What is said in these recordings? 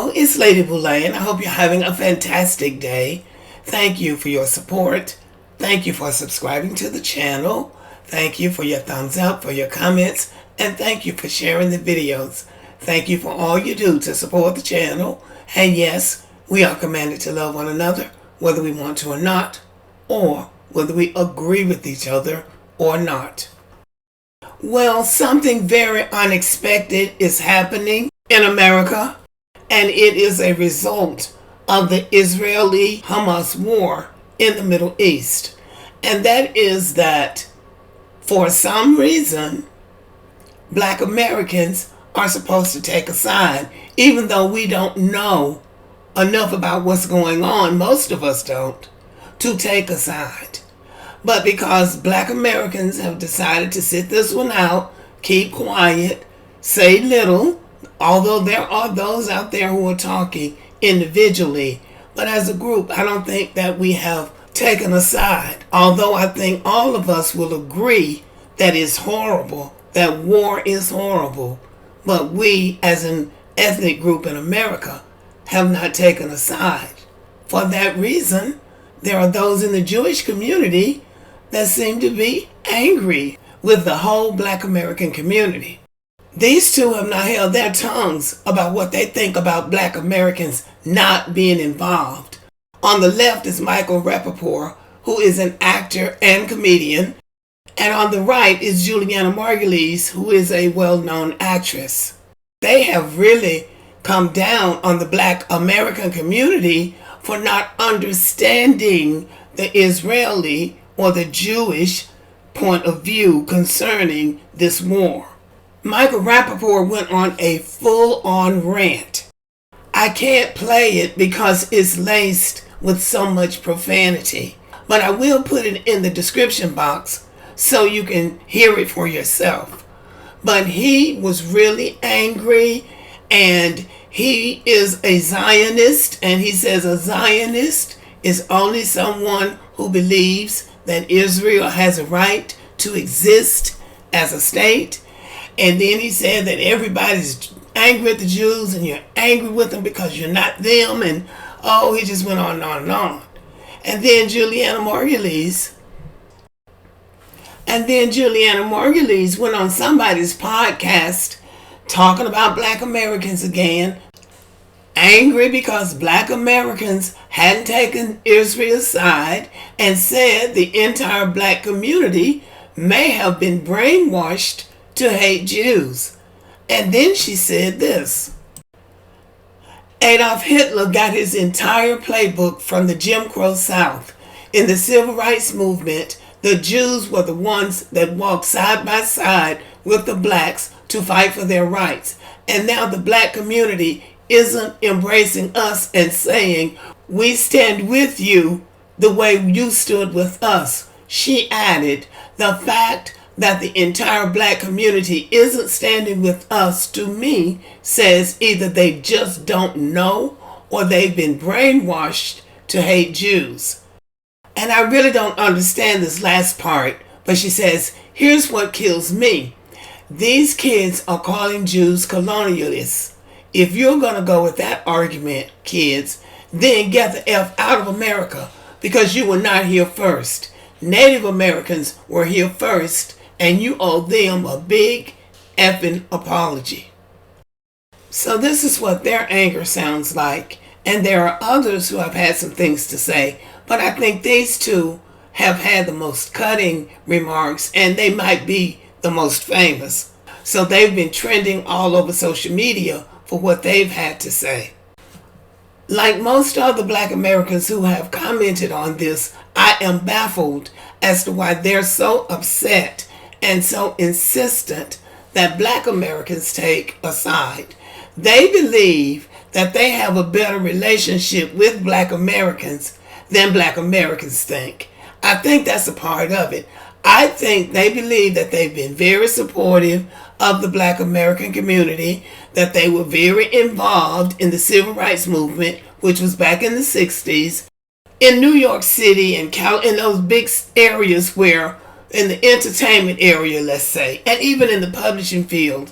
Hello, it's Lady Boulay, and I hope you're having a fantastic day. Thank you for your support. Thank you for subscribing to the channel. Thank you for your thumbs up, for your comments, and thank you for sharing the videos. Thank you for all you do to support the channel. And yes, we are commanded to love one another, whether we want to or not, or whether we agree with each other or not. Well, something very unexpected is happening in America, and it is a result of the Israeli-Hamas war in the Middle East. And that is that for some reason, Black Americans are supposed to take a side, even though we don't know enough about what's going on, most of us don't, to take a side. But because Black Americans have decided to sit this one out, keep quiet, say little, although there are those out there who are talking individually, but as a group, I don't think that we have taken a side. Although I think all of us will agree that it's horrible, that war is horrible, but we as an ethnic group in America have not taken a side. For that reason, there are those in the Jewish community that seem to be angry with the whole Black American community. These two have not held their tongues about what they think about Black Americans not being involved. On the left is Michael Rapaport, who is an actor and comedian, and on the right is Juliana Marguiles, who is a well-known actress. They have really come down on the Black American community for not understanding the Israeli or the Jewish point of view concerning this war. Michael Rapaport went on a full-on rant. I can't play it because it's laced with so much profanity, but I will put it in the description box so you can hear it for yourself. But he was really angry, and he is a Zionist, and he says a Zionist is only someone who believes that Israel has a right to exist as a state. And then he said that everybody's angry at the Jews and you're angry with them because you're not them. And oh, he just went on and on and on. And then Juliana Marguiles went on somebody's podcast talking about Black Americans again, angry because Black Americans hadn't taken Israel's side, and said the entire Black community may have been brainwashed to hate Jews. And then she said this: Adolf Hitler got his entire playbook from the Jim Crow South. In the Civil Rights Movement, the Jews were the ones that walked side by side with the blacks to fight for their rights. And now the Black community isn't embracing us and saying, we stand with you the way you stood with us. She added, the fact that the entire Black community isn't standing with us, to me, says either they just don't know or they've been brainwashed to hate Jews. And I really don't understand this last part, but she says, here's what kills me. These kids are calling Jews colonialists. If you're going to go with that argument, kids, then get the F out of America, because you were not here first. Native Americans were here first, and you owe them a big effing apology. So this is what their anger sounds like. And there are others who have had some things to say, but I think these two have had the most cutting remarks, and they might be the most famous. So they've been trending all over social media for what they've had to say. Like most other Black Americans who have commented on this, I am baffled as to why they're so upset and so insistent that Black Americans take a side. They believe that they have a better relationship with Black Americans than Black Americans think. I think that's a part of it. I think they believe that they've been very supportive of the Black American community, that they were very involved in the Civil Rights Movement, which was back in the 60s, in New York City and in those big areas where, in the entertainment area, let's say, and even in the publishing field,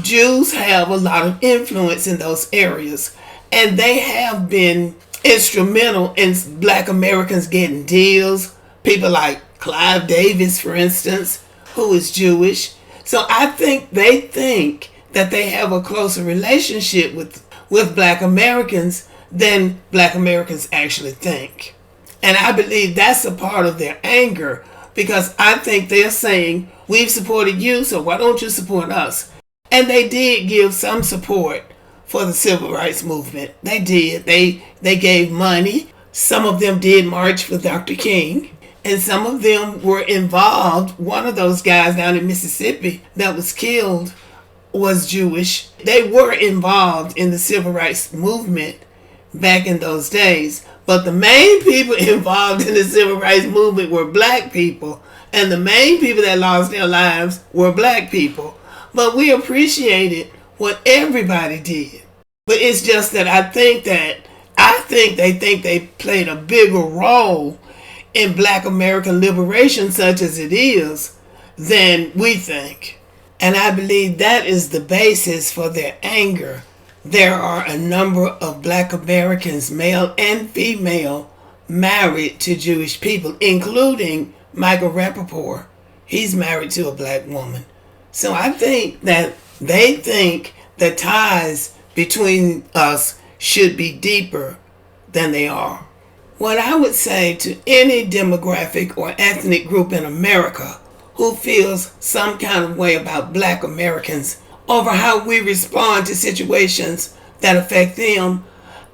Jews have a lot of influence in those areas. And they have been instrumental in Black Americans getting deals. People like Clive Davis, for instance, who is Jewish. So I think they think that they have a closer relationship with Black Americans than Black Americans actually think. And I believe that's a part of their anger, because I think they're saying, we've supported you, so why don't you support us? And they did give some support for the civil rights movement. They did. They gave money. Some of them did march with Dr. King. And some of them were involved. One of those guys down in Mississippi that was killed was Jewish. They were involved in the civil rights movement back in those days. But the main people involved in the civil rights movement were Black people. And the main people that lost their lives were Black people. But we appreciated what everybody did. But it's just that I think they think they played a bigger role in Black American liberation, such as it is, than we think. And I believe that is the basis for their anger. There are a number of Black Americans, male and female, married to Jewish people, including Michael Rapaport. He's married to a Black woman. So I think that they think the ties between us should be deeper than they are. What I would say to any demographic or ethnic group in America who feels some kind of way about Black Americans over how we respond to situations that affect them,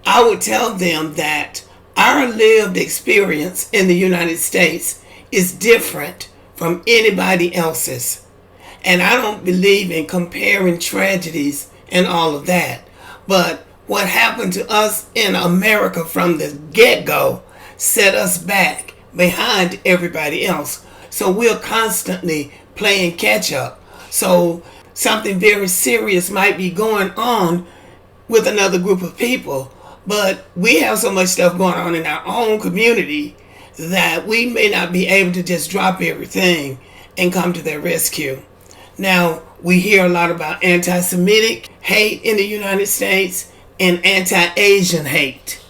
I would tell them that our lived experience in the United States is different from anybody else's. And I don't believe in comparing tragedies and all of that. But what happened to us in America from the get-go set us back behind everybody else. So we're constantly playing catch-up. So something very serious might be going on with another group of people, but we have so much stuff going on in our own community that we may not be able to just drop everything and come to their rescue. Now, we hear a lot about anti-Semitic hate in the United States and anti-Asian hate.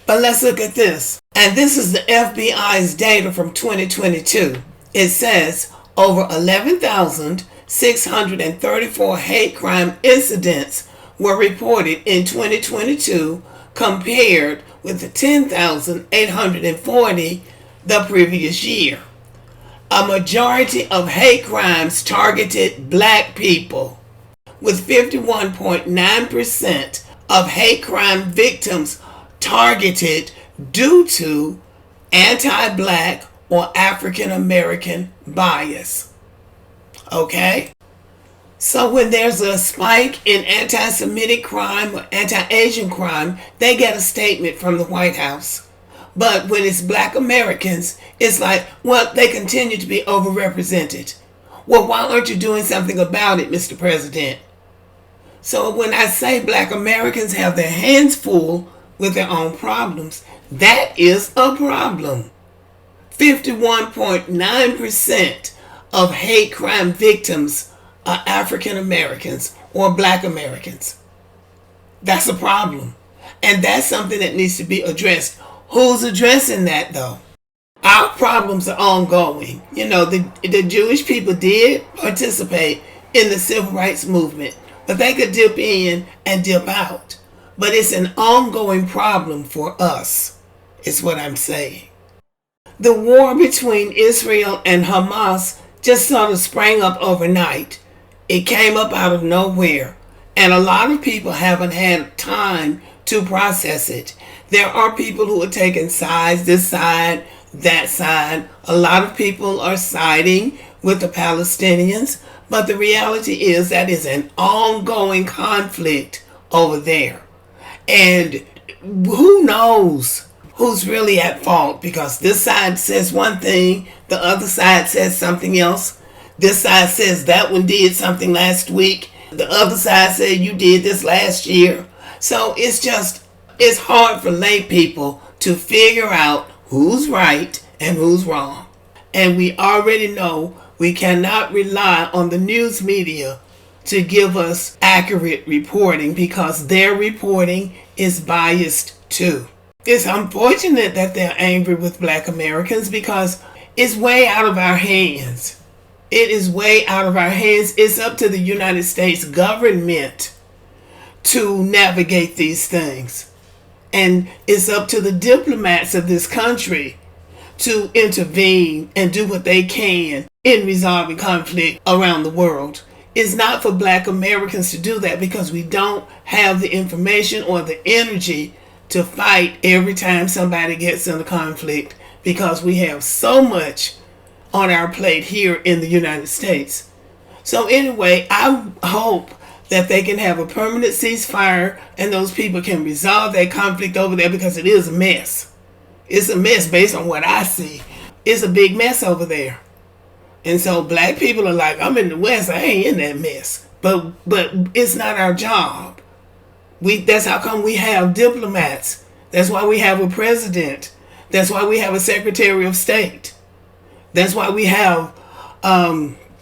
But let's look at this. And this is the FBI's data from 2022. It says over 11,634 hate crime incidents were reported in 2022 compared with the 10,840 the previous year. A majority of hate crimes targeted Black people, with 51.9% of hate crime victims targeted due to anti-Black or African American bias. Okay? So when there's a spike in anti-Semitic crime or anti-Asian crime, they get a statement from the White House. But when it's Black Americans, it's like, well, they continue to be overrepresented. Well, why aren't you doing something about it, Mr. President? So when I say Black Americans have their hands full with their own problems, that is a problem. 51.9% of hate crime victims are African Americans or Black Americans. That's a problem. And that's something that needs to be addressed. Who's addressing that, though? Our problems are ongoing. You know, the Jewish people did participate in the civil rights movement, but they could dip in and dip out. But it's an ongoing problem for us, is what I'm saying. The war between Israel and Hamas just sort of sprang up overnight. It came up out of nowhere, and a lot of people haven't had time to process it. There are people who are taking sides, this side, that side. A lot of people are siding with the Palestinians, but the reality is that is an ongoing conflict over there. And who knows who's really at fault, because this side says one thing, the other side says something else. This side says that one did something last week. The other side said you did this last year. So it's hard for lay people to figure out who's right and who's wrong. And we already know we cannot rely on the news media to give us accurate reporting, because their reporting is biased too. It's unfortunate that they're angry with Black Americans because it's way out of our hands. It is way out of our hands. It's up to the United States government to navigate these things. And it's up to the diplomats of this country to intervene and do what they can in resolving conflict around the world. It's not for Black Americans to do that because we don't have the information or the energy to fight every time somebody gets in a conflict, because we have so much on our plate here in the United States. So anyway, I hope that they can have a permanent ceasefire and those people can resolve that conflict over there, because it is a mess. It's a mess based on what I see. It's a big mess over there. And so Black people are like, I'm in the West, I ain't in that mess. But it's not our job. That's how come we have diplomats. That's why we have a president. That's why we have a secretary of state. That's why we have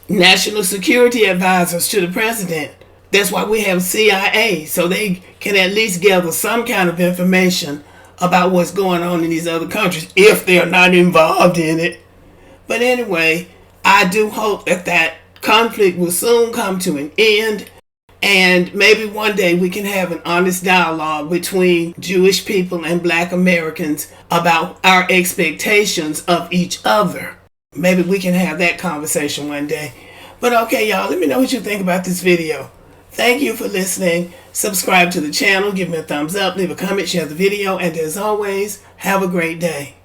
national security advisors to the president. That's why we have CIA, so they can at least gather some kind of information about what's going on in these other countries if they're not involved in it. But anyway, I do hope that conflict will soon come to an end, and maybe one day we can have an honest dialogue between Jewish people and Black Americans about our expectations of each other. Maybe we can have that conversation one day. But okay, y'all, let me know what you think about this video. Thank you for listening. Subscribe to the channel, give me a thumbs up, leave a comment, share the video, and as always, have a great day.